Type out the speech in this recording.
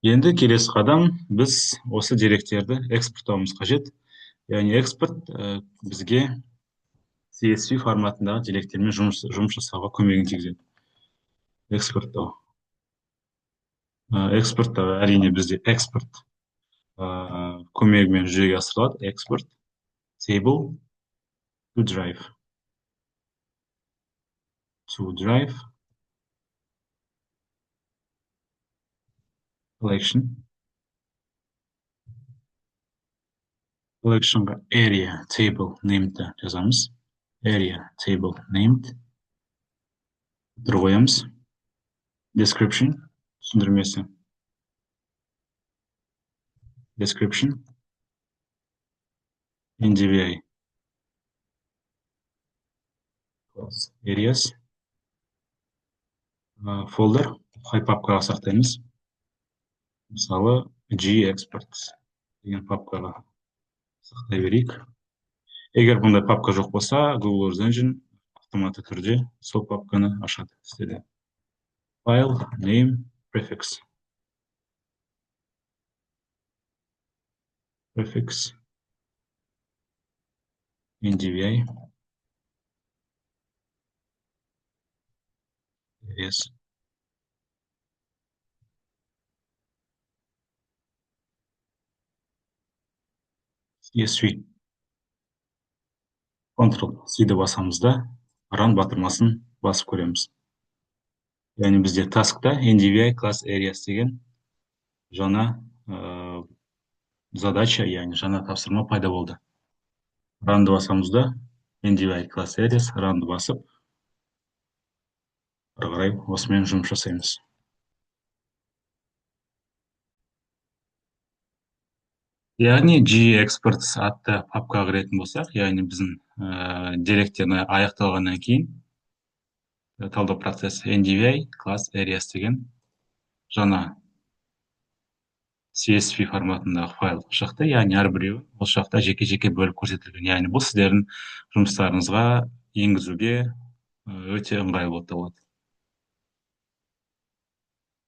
Енді келесі қадам біз осы деректерді экспорттауымыз қажет. Яғни экспорт бізге CSV форматындағы деректермен жұмыс жасауға көмегін тигізеді. Экспорттау. Экспорттау әрине бізде экспорт көмегімен жүзеге асырылады. Экспорт table to drive. To drive collection. Collectionға area table named жазамыз. Area table named. Қоямыз. Description түсіндірмесі. Description. NDVI. Class areas. Folder. Қай папкаға сақтаймыз. Мысалы G export деген папкаға сақтай берейік. Егер бұндай папка жоқ болса, Google Earth Engine автоматты түрде сол папканы ашады сізде. File, name, prefix. Prefix. NDVI. Yes. CSV. Ctrl-C-ді басамыз да, run батырмасын басып көреміз. Яғни бізде таскта NDVI class areas деген жаңа задача, яғни жаңа тапсырма пайда болды. Runды басамыз да, NDVI class areas, runды басып, ары қарай осымен жұмыс жасаймыз. Яғни G-Exports атты папкаға кіретін болсақ, яғни біздің деректерді аяқталғаннан кейін талдау процесі NDVI class areas деген жаңа CSV форматындағы файл шықты, яғни әрбіреуі осы жақта жеке-жеке бөліп көрсетілген. Яғни бұл сіздердің жұмыстарыңызға енгізуге өте ыңғайлы болып табылады.